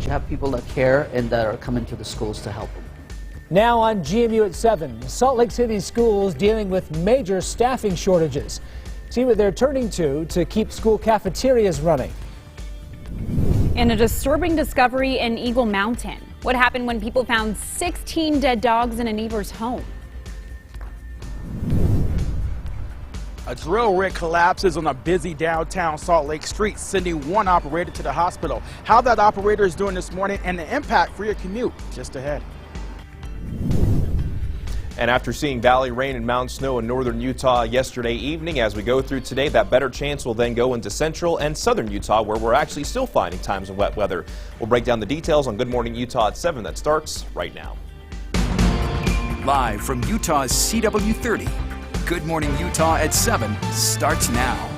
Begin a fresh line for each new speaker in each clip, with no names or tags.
You have people that care and that are coming to the schools to help them.
Now on GMU at 7, Salt Lake City schools dealing with major staffing shortages. See what they're turning to keep school cafeterias running.
And a disturbing discovery in Eagle Mountain. What happened when people found 16 dead dogs in a neighbor's home?
A drill rig collapses on a busy downtown Salt Lake street, sending one operator to the hospital. How that operator is doing this morning and the impact for your commute just ahead.
And after seeing valley rain and mountain snow in northern Utah yesterday evening, as we go through today, that better chance will then go into central and southern Utah, where we're actually still finding times of wet weather. We'll break down the details on Good Morning Utah at 7. That starts right now.
Live from Utah's CW30. Good Morning Utah at 7 starts now.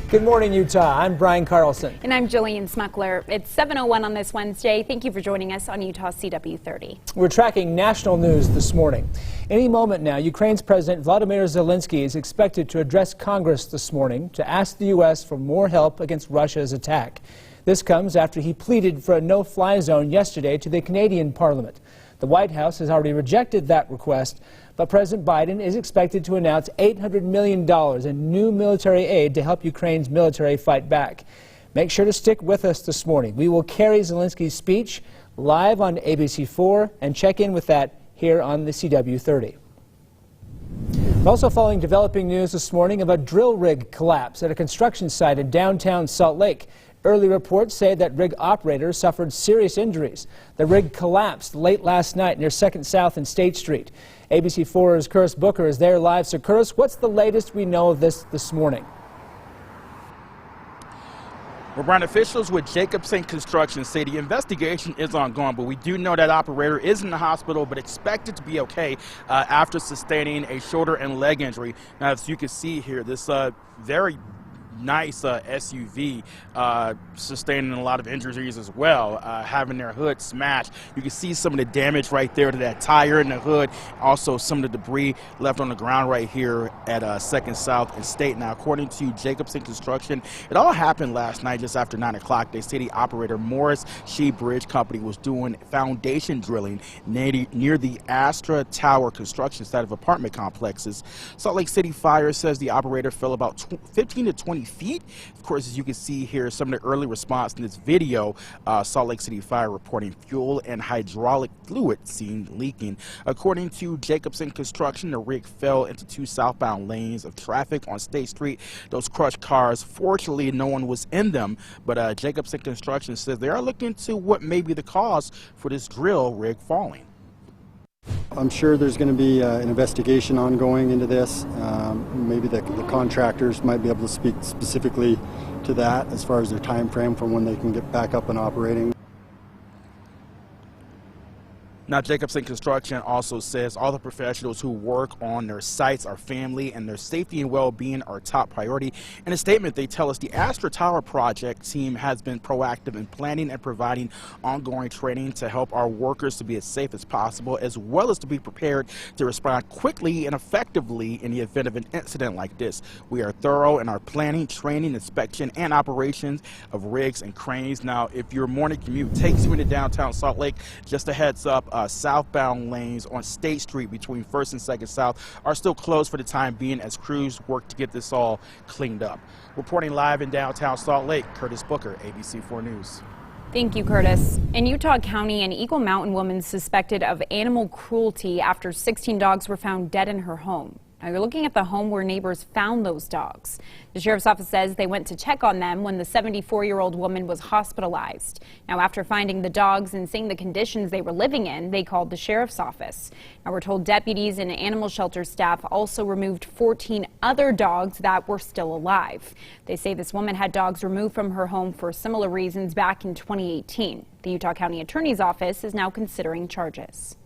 Good morning, Utah. I'm Brian Carlson.
And I'm Jillian Smuckler. It's 7:01 on this Wednesday. Thank you for joining us on Utah CW30.
We're tracking national news this morning. Any moment now, Ukraine's President Volodymyr Zelensky is expected to address Congress this morning to ask the U.S. for more help against Russia's attack. This comes after he pleaded for a no-fly zone yesterday to the Canadian Parliament. The White House has already rejected that request, but President Biden is expected to announce $800 million in new military aid to help Ukraine's military fight back. Make sure to stick with us this morning. We will carry Zelensky's speech live on ABC4 and check in with that here on the CW30. We're also following developing news this morning of a drill rig collapse at a construction site in downtown Salt Lake. Early reports say that rig operators suffered serious injuries. The rig collapsed late last night near 2nd South and State Street. ABC4's Curtis Booker is there live. So, Curtis, what's the latest we know of this morning?
Well, Brian, officials with Jacobson Construction say the investigation is ongoing, but we do know that operator is in the hospital but expected to be okay after sustaining a shoulder and leg injury. Now, as you can see here, this very nice SUV sustaining a lot of injuries as well, having their hood smashed. You can see some of the damage right there to that tire in the hood, also some of the debris left on the ground right here at 2nd South and State. Now, according to Jacobson Construction, it all happened last night just after 9 o'clock. They say the operator, Morris Shea Bridge Company, was doing foundation drilling near the Astra Tower construction site of apartment complexes. Salt Lake City Fire says the operator fell about 15 to 20 feet. Of course, as you can see here, some of the early response in this video, Salt Lake City Fire reporting fuel and hydraulic fluid seen leaking. According to Jacobson Construction, the rig fell into 2 southbound lanes of traffic on State Street. Those crushed cars, fortunately, no one was in them, but Jacobson Construction says they are looking into what may be the cause for this drill rig falling.
I'm sure there's going to be an investigation ongoing into this. Maybe the contractors might be able to speak specifically to that as far as their time frame from when they can get back up and operating.
Now, Jacobson Construction also says all the professionals who work on their sites are family and their safety and well-being are top priority. In a statement, they tell us the Astra Tower project team has been proactive in planning and providing ongoing training to help our workers to be as safe as possible, as well as to be prepared to respond quickly and effectively in the event of an incident like this. We are thorough in our planning, training, inspection, and operations of rigs and cranes. Now, if your morning commute takes you into downtown Salt Lake, just a heads up, southbound lanes on State Street between 1st and 2nd South are still closed for the time being as crews work to get this all cleaned up. Reporting live in downtown Salt Lake, Curtis Booker, ABC4 News.
Thank you, Curtis. In Utah County, an Eagle Mountain woman suspected of animal cruelty after 16 dogs were found dead in her home. Now, you're looking at the home where neighbors found those dogs. The sheriff's office says they went to check on them when the 74-year-old woman was hospitalized. Now, after finding the dogs and seeing the conditions they were living in, they called the sheriff's office. Now, we're told deputies and animal shelter staff also removed 14 other dogs that were still alive. They say this woman had dogs removed from her home for similar reasons back in 2018. The Utah County Attorney's Office is now considering charges.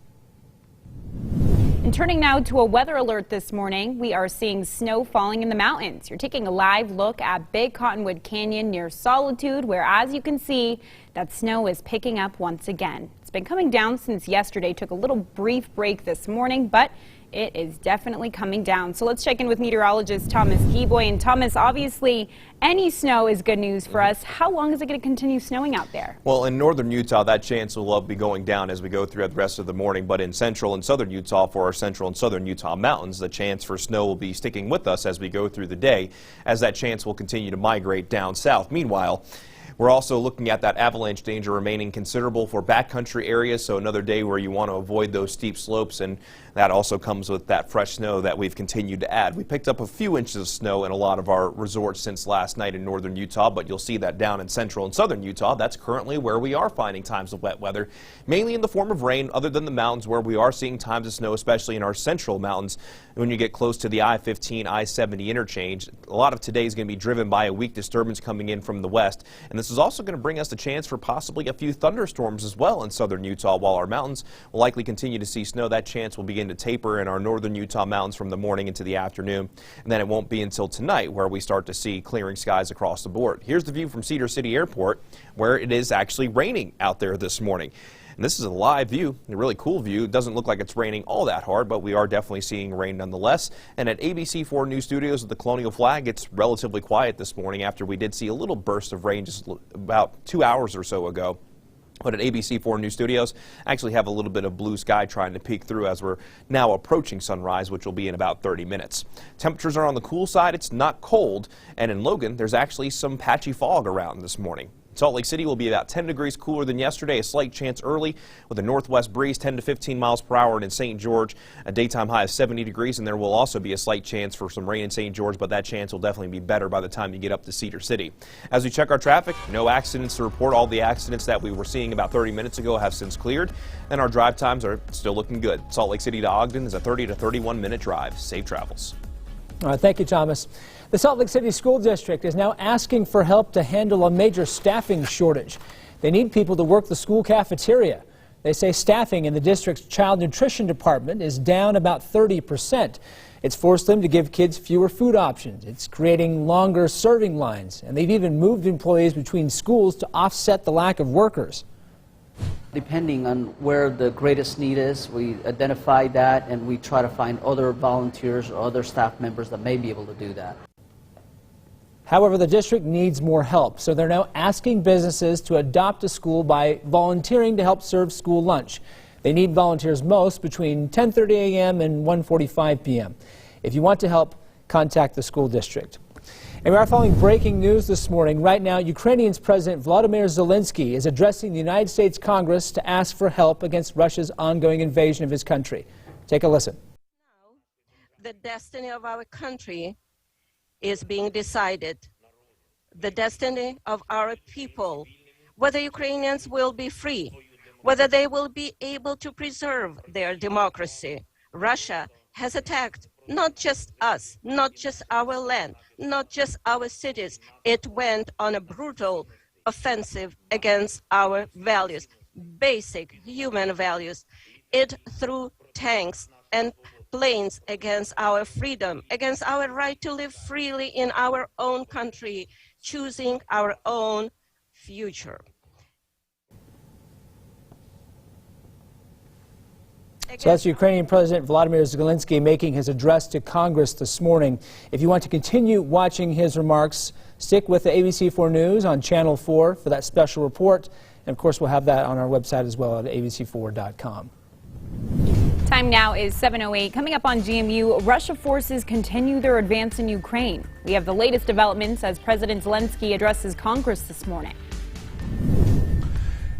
And turning now to a weather alert this morning, we are seeing snow falling in the mountains. You're taking a live look at Big Cottonwood Canyon near Solitude, where, as you can see, that snow is picking up once again. It's been coming down since yesterday, took a little brief break this morning, but it is definitely coming down. So let's check in with meteorologist Thomas Geboy. And Thomas, obviously any snow is good news for us. How long is it going to continue snowing out there?
Well, in northern Utah, that chance will be going down as we go throughout the rest of the morning. But in central and southern Utah, for our central and southern Utah mountains, the chance for snow will be sticking with us as we go through the day, as that chance will continue to migrate down south. Meanwhile, we're also looking at that avalanche danger remaining considerable for backcountry areas, so another day where you want to avoid those steep slopes, and that also comes with that fresh snow that we've continued to add. We picked up a few inches of snow in a lot of our resorts since last night in northern Utah, but you'll see that down in central and southern Utah. That's currently where we are finding times of wet weather, mainly in the form of rain, other than the mountains where we are seeing times of snow, especially in our central mountains. When you get close to the I-15, I-70 interchange, a lot of today is going to be driven by a weak disturbance coming in from the west, and this is also going to bring us the chance for possibly a few thunderstorms as well in southern Utah. While our mountains will likely continue to see snow, that chance will begin to taper in our northern Utah mountains from the morning into the afternoon, and then it won't be until tonight where we start to see clearing skies across the board. Here's the view from Cedar City Airport, where it is actually raining out there this morning. And this is a live view, a really cool view. It doesn't look like it's raining all that hard, but we are definitely seeing rain nonetheless. And at ABC4 News Studios at the Colonial Flag, it's relatively quiet this morning after we did see a little burst of rain just about 2 hours or so ago. But at ABC4 News Studios, actually have a little bit of blue sky trying to peek through as we're now approaching sunrise, which will be in about 30 minutes. Temperatures are on the cool side. It's not cold. And in Logan, there's actually some patchy fog around this morning. Salt Lake City will be about 10 degrees cooler than yesterday, a slight chance early with a northwest breeze 10 to 15 miles per hour. And in St. George, a daytime high of 70 degrees, and there will also be a slight chance for some rain in St. George, but that chance will definitely be better by the time you get up to Cedar City. As we check our traffic, no accidents to report. All the accidents that we were seeing about 30 minutes ago have since cleared, and our drive times are still looking good. Salt Lake City to Ogden is a 30 to 31 minute drive. Safe travels.
All right, thank you, Thomas. The Salt Lake City School District is now asking for help to handle a major staffing shortage. They need people to work the school cafeteria. They say staffing in the district's child nutrition department is down about 30%. It's forced them to give kids fewer food options. It's creating longer serving lines, and they've even moved employees between schools to offset the lack of workers.
Depending on where the greatest need is, we identify that and we try to find other volunteers or other staff members that may be able to do that.
However, the district needs more help, so they're now asking businesses to adopt a school by volunteering to help serve school lunch. They need volunteers most between 10:30 a.m. and 1:45 p.m. If you want to help, contact the school district. And we are following breaking news this morning. Right now, Ukrainian's President Vladimir Zelensky is addressing the United States Congress to ask for help against Russia's ongoing invasion of his country. Take a listen.
Now, the destiny of our country is being decided. The destiny of our people, whether Ukrainians will be free, whether they will be able to preserve their democracy. Russia has attacked not just us, not just our land, not just our cities. It went on a brutal offensive against our values, basic human values. It threw tanks and planes against our freedom, against our right to live freely in our own country, choosing our own future.
So that's Ukrainian President Vladimir Zelensky making his address to Congress this morning. If you want to continue watching his remarks, stick with the ABC4 News on Channel 4 for that special report. And of course, we'll have that on our website as well at abc4.com.
Time now is 7:08. Coming up on GMU, Russia forces continue their advance in Ukraine. We have the latest developments as President Zelensky addresses Congress this morning.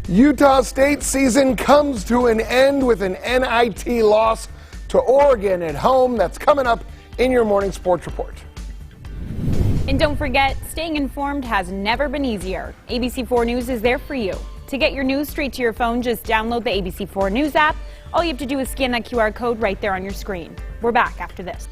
Utah State season comes to an end with an NIT loss to Oregon at home. That's coming up in your morning sports report.
And don't forget, staying informed has never been easier. ABC4 News is there for you. To get your news straight to your phone, just download the ABC4 News app. All you have to do is scan that QR code right there on your screen. We're back after this.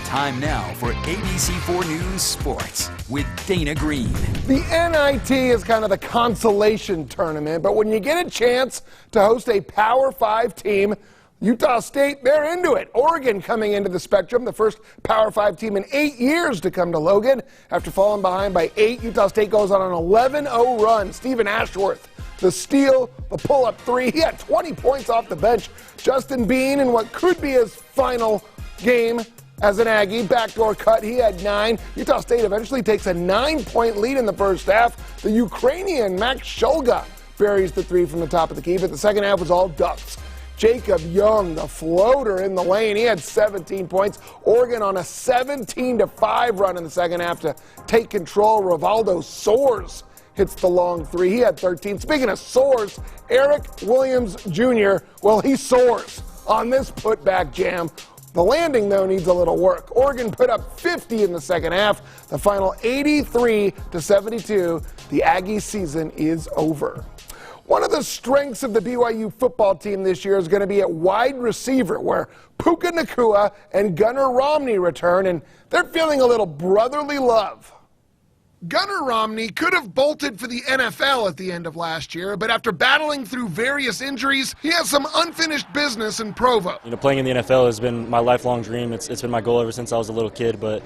Time now for ABC4 News Sports with Dana Green.
The NIT is kind of the consolation tournament, but when you get a chance to host a Power 5 team, Utah State, they're into it. Oregon coming into the Spectrum, the first Power 5 team in 8 years to come to Logan. After falling behind by 8, Utah State goes on an 11-0 run. Stephen Ashworth, the steal, the pull-up three. He had 20 points off the bench. Justin Bean in what could be his final game as an Aggie, backdoor cut, he had 9. Utah State eventually takes a 9-point lead in the first half. The Ukrainian Max Shulga buries the 3 from the top of the key, but the second half was all Ducks. Jacob Young, the floater in the lane, he had 17 points. Oregon on a 17-5 run in the second half to take control. Rivaldo Soares hits the long 3. He had 13. Speaking of Soares, Eric Williams Jr., well, he soars on this putback jam. The landing, though, needs a little work. Oregon put up 50 in the second half. The final 83-72. The Aggie season is over. One of the strengths of the BYU football team this year is going to be at wide receiver, where Puka Nacua and Gunnar Romney return, and they're feeling a little brotherly love. Gunnar Romney could have bolted for the NFL at the end of last year, but after battling through various injuries, he has some unfinished business in Provo.
Playing in the NFL has been my lifelong dream. It's been my goal ever since I was a little kid, but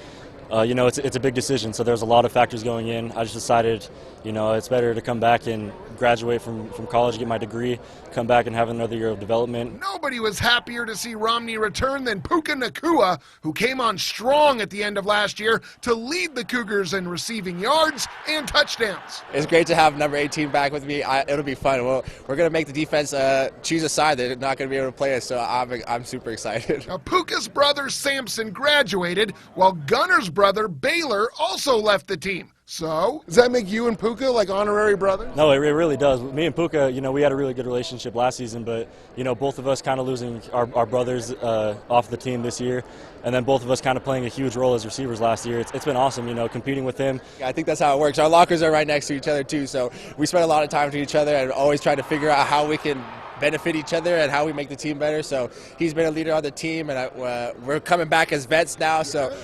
it's a big decision, so there's a lot of factors going in. I just decided, it's better to come back and graduate from college, get my degree, come back and have another year of development.
Nobody was happier to see Romney return than Puka Nacua, who came on strong at the end of last year to lead the Cougars in receiving yards and touchdowns.
It's great to have number 18 back with me. It'll be fun. We're going to make the defense choose a side. They're not going to be able to play us, so I'm super excited.
Now, Puka's brother Samson graduated, while Gunnar's brother Baylor also left the team. So, does that make you and Puka like honorary brothers?
No, it really does. Me and Puka, we had a really good relationship last season, but, both of us kind of losing our brothers off the team this year, and then both of us kind of playing a huge role as receivers last year. It's been awesome, competing with him.
I think that's how it works. Our lockers are right next to each other, too, so we spend a lot of time with each other and always try to figure out how we can benefit each other and how we make the team better. So he's been a leader on the team, and we're coming back as vets now, so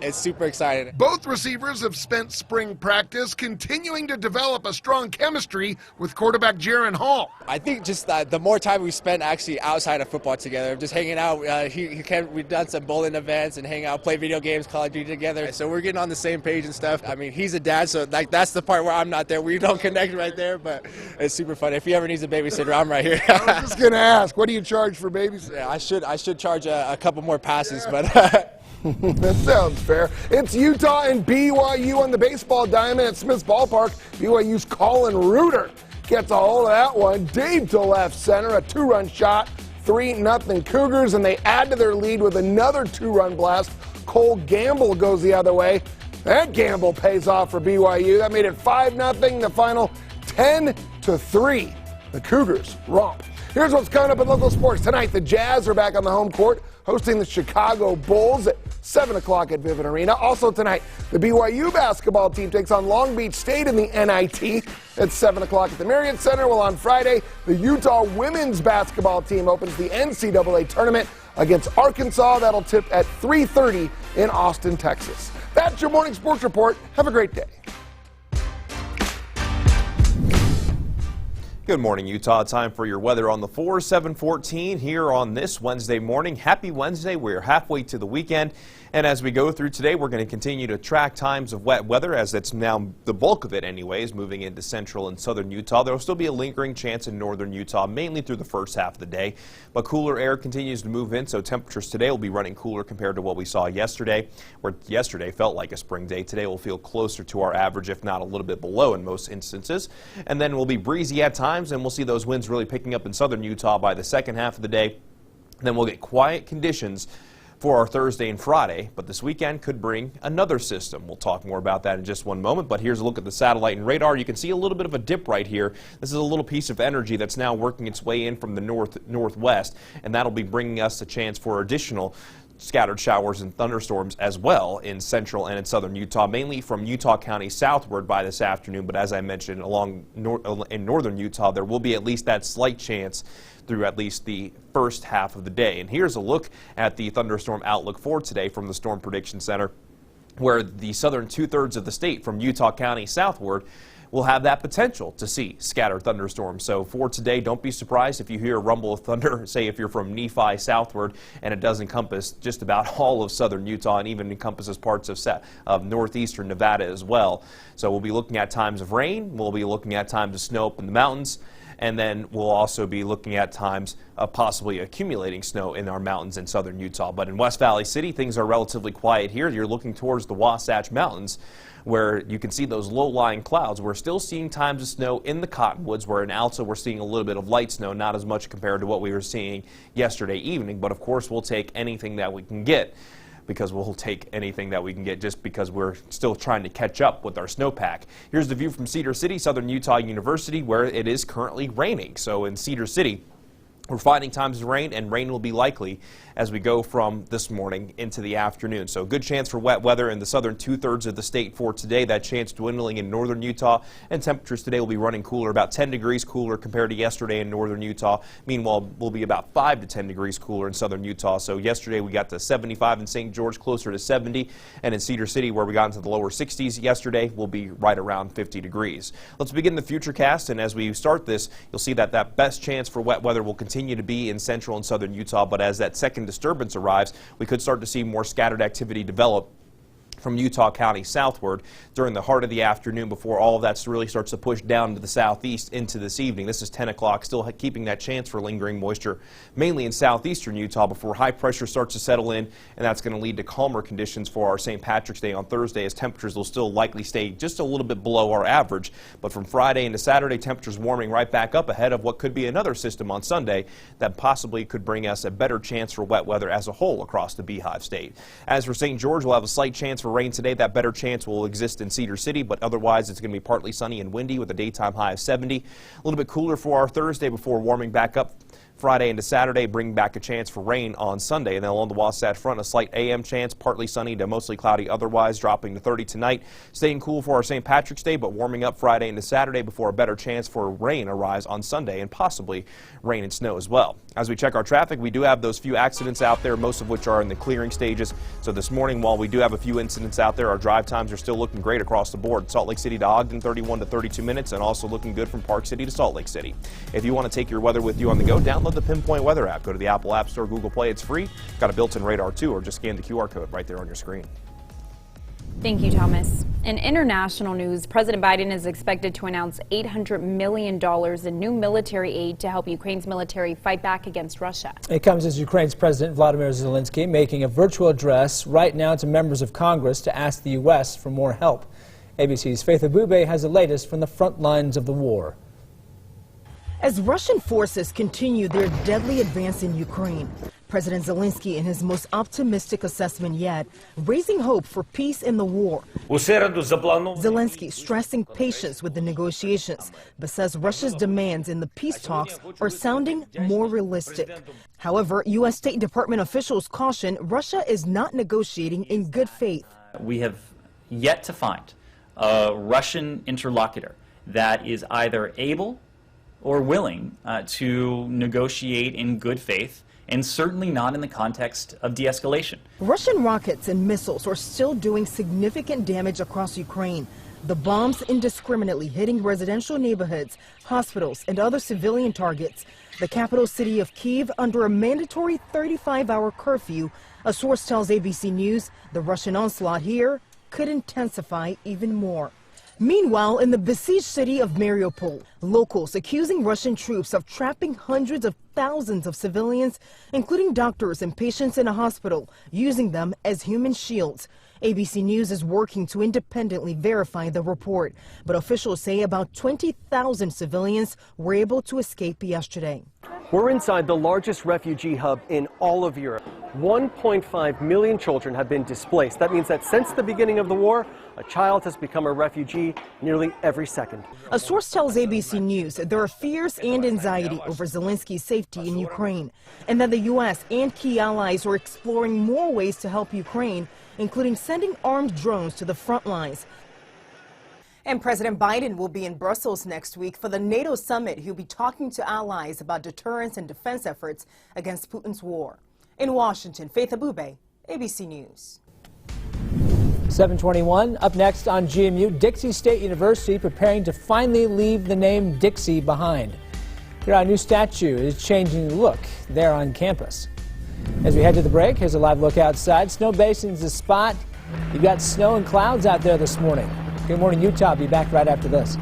it's super exciting.
Both receivers have spent spring practice continuing to develop a strong chemistry with quarterback Jaron Hall.
I think just the more time we spend actually outside of football together, just hanging out, we've done some bowling events and hang out, play video games, Call of Duty together, so we're getting on the same page and stuff. I mean, he's a dad, so that's the part where I'm not there. We don't connect right there, but it's super fun. If he ever needs a babysitter, I'm right here.
I was just going to ask, what do you charge for babysitting?
Yeah, I should charge a couple more passes, but
that sounds fair. It's Utah and BYU on the baseball diamond at Smith's Ballpark. BYU's Colin Reuter gets a hold of that one. Deep to left center, a 2-run shot, 3-0 Cougars, and they add to their lead with another 2-run blast. Cole Gamble goes the other way. That gamble pays off for BYU. That made it 5-0, the final 10-3. The Cougars romp. Here's what's coming up in local sports. Tonight, the Jazz are back on the home court, hosting the Chicago Bulls at 7 o'clock at Vivint Arena. Also tonight, the BYU basketball team takes on Long Beach State in the NIT at 7 o'clock at the Marriott Center. While on Friday, the Utah women's basketball team opens the NCAA tournament against Arkansas. That'll tip at 3:30 in Austin, Texas. That's your morning sports report. Have a great day.
Good morning, Utah. Time for your weather on the 4, 7:14 here on this Wednesday morning. Happy Wednesday. We're halfway to the weekend. And as we go through today, we're going to continue to track times of wet weather, as that's now the bulk of it anyways, moving into central and southern Utah. There will still be a lingering chance in northern Utah, mainly through the first half of the day. But cooler air continues to move in, so temperatures today will be running cooler compared to what we saw yesterday, where yesterday felt like a spring day. Today will feel closer to our average, if not a little bit below in most instances. And then we'll be breezy at times, and we'll see those winds really picking up in southern Utah by the second half of the day. Then we'll get quiet conditions for our Thursday and Friday, but this weekend could bring another system. We'll talk more about that in just one moment, but here's a look at the satellite and radar. You can see a little bit of a dip right here. This is a little piece of energy that's now working its way in from the northwest, and that'll be bringing us a chance for additional scattered showers and thunderstorms as well in central and in southern Utah, mainly from Utah County southward by this afternoon. But as I mentioned, in northern Utah, there will be at least that slight chance through at least the first half of the day. And here's a look at the thunderstorm outlook for today from the Storm Prediction Center, where the southern 2/3 of the state from Utah County southward will have that potential to see scattered thunderstorms. So for today, don't be surprised if you hear a rumble of thunder, say if you're from Nephi southward, and it does encompass just about all of southern Utah and even encompasses parts of northeastern Nevada as well. So we'll be looking at times of rain, we'll be looking at times of snow up in the mountains, and then we'll also be looking at times of possibly accumulating snow in our mountains in southern Utah. But in West Valley City, things are relatively quiet here. You're looking towards the Wasatch Mountains, where you can see those low-lying clouds. We're still seeing times of snow in the Cottonwoods, where in Alta we're seeing a little bit of light snow, not as much compared to what we were seeing yesterday evening. But of course, we'll take anything that we can get, because we'll take anything that we can get just because we're still trying to catch up with our snowpack. Here's the view from Cedar City, Southern Utah University, where it is currently raining. So in Cedar City, we're finding times of rain, and rain will be likely as we go from this morning into the afternoon. So good chance for wet weather in the southern 2/3 of the state for today. That chance dwindling in northern Utah, and temperatures today will be running cooler, about 10 degrees cooler compared to yesterday in northern Utah. Meanwhile, we'll be about 5 to 10 degrees cooler in southern Utah. So yesterday we got to 75 in St. George, closer to 70, and in Cedar City, where we got into the lower 60s yesterday, we'll be right around 50 degrees. Let's begin the futurecast, and as we start this, you'll see that that best chance for wet weather will continue to be in central and southern Utah, but as that second disturbance arrives, we could start to see more scattered activity develop from Utah County southward during the heart of the afternoon before all of that really starts to push down to the southeast into this evening. This is 10 o'clock, still keeping that chance for lingering moisture, mainly in southeastern Utah, before high pressure starts to settle in, and that's going to lead to calmer conditions for our St. Patrick's Day on Thursday, as temperatures will still likely stay just a little bit below our average. But from Friday into Saturday, temperatures warming right back up ahead of what could be another system on Sunday that possibly could bring us a better chance for wet weather as a whole across the Beehive State. As for St. George, we'll have a slight chance for rain today. That better chance will exist in Cedar City, but otherwise it's going to be partly sunny and windy with a daytime high of 70. A little bit cooler for our Thursday before warming back up Friday into Saturday, bringing back a chance for rain on Sunday. And then along the Wasatch Front, a slight AM chance, partly sunny to mostly cloudy otherwise, dropping to 30 tonight. Staying cool for our St. Patrick's Day, but warming up Friday into Saturday before a better chance for rain arise on Sunday, and possibly rain and snow as well. As we check our traffic, we do have those few accidents out there, most of which are in the clearing stages. So this morning, while we do have a few incidents out there, our drive times are still looking great across the board. Salt Lake City to Ogden, 31 to 32 minutes, and also looking good from Park City to Salt Lake City. If you want to take your weather with you on the go, download the Pinpoint Weather app. Go to the Apple App Store, Google Play. It's free. Got a built-in radar too, or just scan the QR code right there on your screen.
Thank you, Thomas. In international news, President Biden is expected to announce $800 million in new military aid to help Ukraine's military fight back against Russia.
It comes as Ukraine's President Vladimir Zelensky making a virtual address right now to members of Congress to ask the U.S. for more help. ABC's Faith Abube has the latest from the front lines of the war.
As Russian forces continue their deadly advance in Ukraine, President Zelensky, in his most optimistic assessment yet, raising hope for peace in the war. Zelensky stressing patience with the negotiations, but says Russia's demands in the peace talks are sounding more realistic. However, U.S. State Department officials caution Russia is not negotiating in good faith.
We have yet to find a Russian interlocutor that is either able or willing to negotiate in good faith, and certainly not in the context of de-escalation.
Russian rockets and missiles are still doing significant damage across Ukraine. The bombs indiscriminately hitting residential neighborhoods, hospitals, and other civilian targets. The capital city of Kyiv under a mandatory 35-hour curfew. A source tells ABC News the Russian onslaught here could intensify even more. Meanwhile, in the besieged city of Mariupol, locals accusing Russian troops of trapping hundreds of thousands of civilians, including doctors and patients in a hospital, using them as human shields. ABC News is working to independently verify the report, but officials say about 20,000 civilians were able to escape yesterday.
We're inside the largest refugee hub in all of Europe. 1.5 million children have been displaced. That means that since the beginning of the war, a child has become a refugee nearly every second.
A source tells ABC News there are fears and anxiety over Zelensky's safety in Ukraine, and that the U.S. and key allies are exploring more ways to help Ukraine, including sending armed drones to the front lines.
And President Biden will be in Brussels next week for the NATO summit. He'll be talking to allies about deterrence and defense efforts against Putin's war. In Washington, Faith Abube, ABC News.
7:21. Up next on GMU, Dixie State University preparing to finally leave the name Dixie behind. Our new statue is changing the look there on campus. As we head to the break, here's a live look outside. Snow Basin's the spot. You've got snow and clouds out there this morning. Good Morning Utah. I'll be back right after this.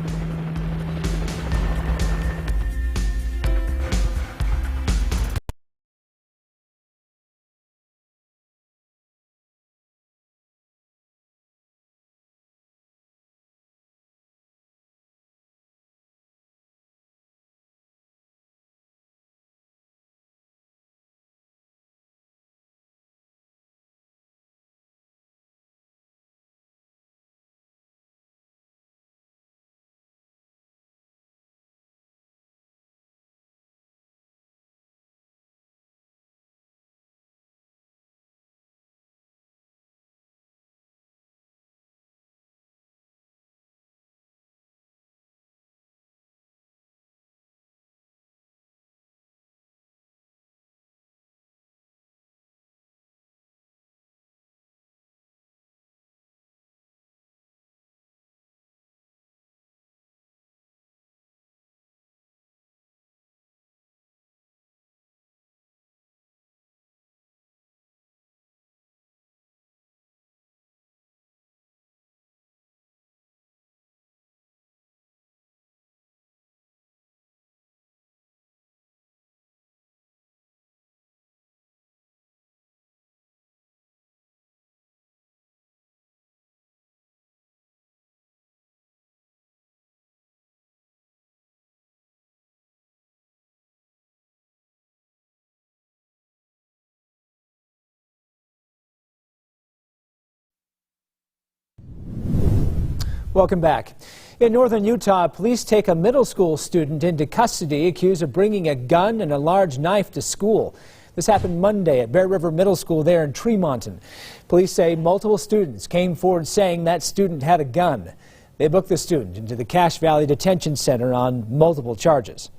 Welcome back. In northern Utah, police take a middle school student into custody accused of bringing a gun and a large knife to school. This happened Monday at Bear River Middle School there in Tremonton. Police say multiple students came forward saying that student had a gun. They booked the student into the Cache Valley Detention Center on multiple charges.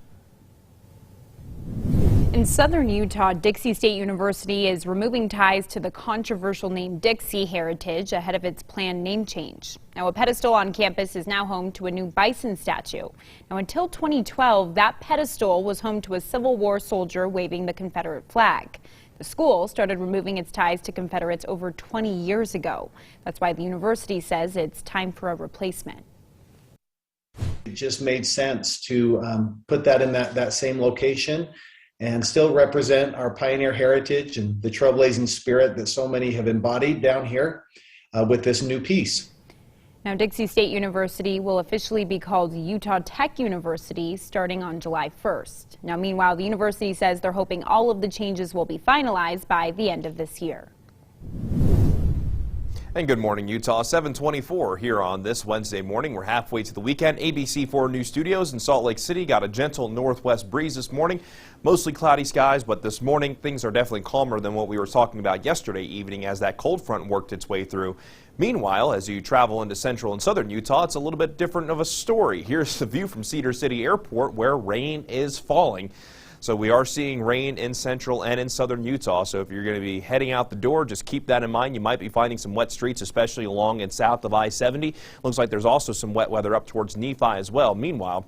In southern Utah, Dixie State University is removing ties to the controversial name Dixie heritage ahead of its planned name change. Now, a pedestal on campus is now home to a new bison statue. Now, until 2012, that pedestal was home to a Civil War soldier waving the Confederate flag. The school started removing its ties to Confederates over 20 years ago. That's why the university says it's time for a replacement.
It just made sense to put that in that same location and still represent our pioneer heritage and the trailblazing spirit that so many have embodied down here with this new piece.
Now, Dixie State University will officially be called Utah Tech University starting on July 1st. Now, meanwhile, the university says they're hoping all of the changes will be finalized by the end of this year.
And good morning, Utah. 7:24 here on this Wednesday morning. We're halfway to the weekend. ABC4 News Studios in Salt Lake City got a gentle northwest breeze this morning. Mostly cloudy skies, but this morning things are definitely calmer than what we were talking about yesterday evening as that cold front worked its way through. Meanwhile, as you travel into central and southern Utah, it's a little bit different of a story. Here's the view from Cedar City Airport where rain is falling. So we are seeing rain in central and in southern Utah. So if you're going to be heading out the door, just keep that in mind. You might be finding some wet streets, especially along and south of I-70. Looks like there's also some wet weather up towards Nephi as well. Meanwhile,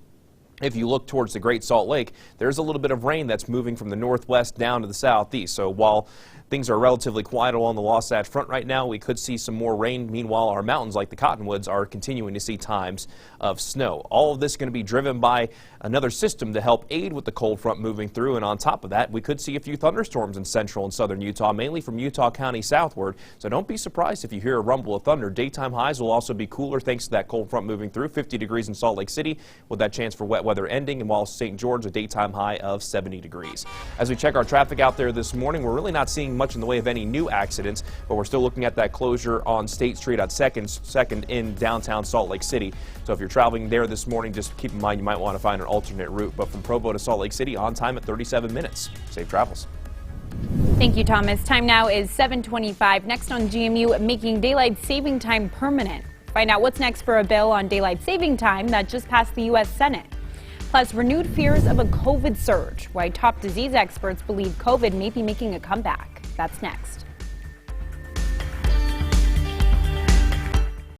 if you look towards the Great Salt Lake, there's a little bit of rain that's moving from the northwest down to the southeast. So while Things are relatively quiet along the Wasatch Front right now. We could see some more rain. Meanwhile, our mountains like the Cottonwoods are continuing to see times of snow. All of this going to be driven by another system to help aid with the cold front moving through. And on top of that, we could see a few thunderstorms in central and southern Utah, mainly from Utah County southward. So don't be surprised if you hear a rumble of thunder. Daytime highs will also be cooler thanks to that cold front moving through. 50 degrees in Salt Lake City with that chance for wet weather ending. And while St. George, a daytime high of 70 degrees. As we check our traffic out there this morning, we're really not seeing much in the way of any new accidents, but we're still looking at that closure on State Street at second in downtown Salt Lake City. So if you're traveling there this morning, just keep in mind you might want to find an alternate route. But from Provo to Salt Lake City, on time at 37 minutes. Safe travels.
Thank you, Thomas. Time now is 7:25. Next on GMU, making daylight saving time permanent. Find out what's next for a bill on daylight saving time that just passed the U.S. Senate. Plus, renewed fears of a COVID surge, why top disease experts believe COVID may be making a comeback. That's next.